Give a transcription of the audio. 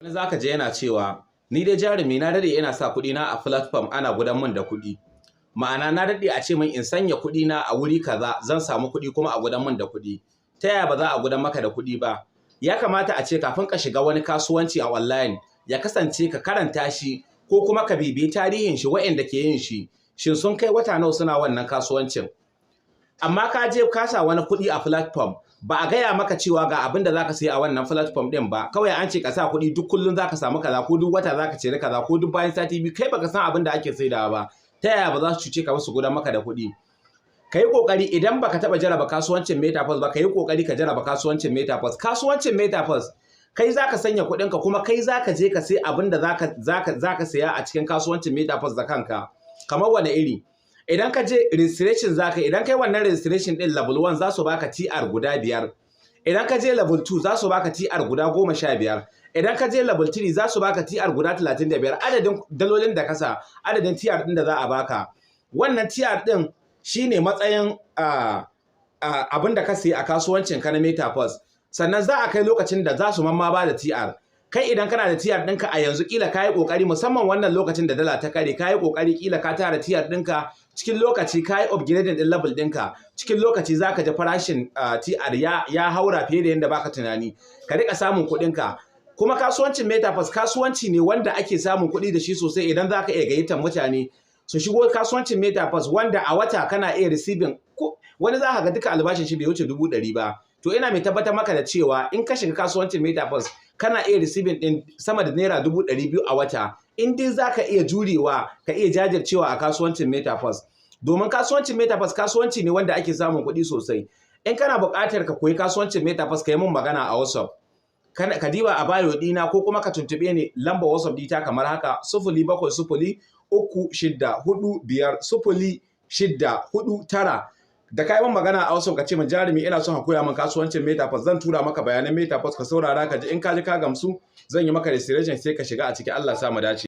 Wani zaka je yana cewa ni dai jarumi na dade ina sa kuɗi na a platform ana gudan min da kuɗi. Ma'ana na dade a ce min in sanya kuɗi na a wuri kaza zan samu kuɗi kuma a gudan min da kuɗi. Ta yaya ba za a gudan maka da kuɗi ba? Ya kamata a ce kafin ka shiga wani kasuwanci a online ya kasance ka karanta shi ko kuma ka bibiyi tarihin shi waɗanda ke yin shi. Shin sun kai wata nawa suna wannan kasuwancin? Amma ka je ka sa wani kuɗi a platform ba a gaya maka cewa ga abin da zaka sayi a wannan platform din ba, kawai an ce ka sa kuɗi duk kullun zaka samu kaza ko duk wata zaka cire kaza ko duk bayan sati biyu, kai baka san abin da ake saidawa ba. Ta yaya ba za su cuce ka ba su gudan maka da kuɗi? Kai kokari idan baka taba jaraba kasuwancin metaverse ba, kai kokari ka jaraba kasuwancin metaverse. Kasuwancin metaverse kai zaka sanya kuɗinka kuma kai zaka je ka sai abin da zaka saya a cikin kasuwancin metaverse da kanka. Kamar wane iri? Idan ka je registration zaka idan kai wannan registration din level 1 za su baka TR guda 5. Idan ka je level 2 za su baka TR guda 15. Idan ka je level 3 za su baka TR guda 35. Adadin dalolin da kasa, adadin TR din da za a baka. Wannan TR din shine matsayin abin da ka sayi a kasuwancin ka na metaverse. Sannan za a kai lokacin da za su mamma ba da TR. Kai idan kana da TR ɗinka a yanzu kila kayi kokari musamman wannan lokacin da dala ta kare kayi kokari kila ka tara TR ɗinka cikin lokaci kayi upgrading din level ɗinka cikin lokaci zaka ji farashin TR ya haura fiye da yanda baka tunani ka rika samun kuɗinka. Kuma kasuwancin metaverse kasuwanci ne wanda ake samun kuɗi da shi sosai idan zaka iya gayyatar mutane su shigo kasuwancin metaverse wanda a wata kana iya receiving wani za ka ga duka albashin shi bai wuce 100,000 ba. To ina mai tabbatar maka da cewa in ka shiga kasuwancin metaverse kana iya receiving din sama da naira 200,000 a wata in dai zaka iya jurewa ka iya jajircewa a kasuwancin metaverse. Domin kasuwancin metaverse kasuwanci ne wanda ake samun kuɗi sosai. In kana buƙatar ka koyi kasuwancin metaverse ka yi min magana a WhatsApp. Ka diba a bio dina ko kuma ka tuntube ni lambar WhatsApp dita kamar haka 0703450649. Da kai min magana a WhatsApp ka ce min jarumi ina son ka koya min kasuwancin metaverse zan tura maka bayanan metaverse ka saurara ka ji in ka ji ka gamsu zan yi maka registration sai ka shiga a ciki. Allah ya sa mu dace.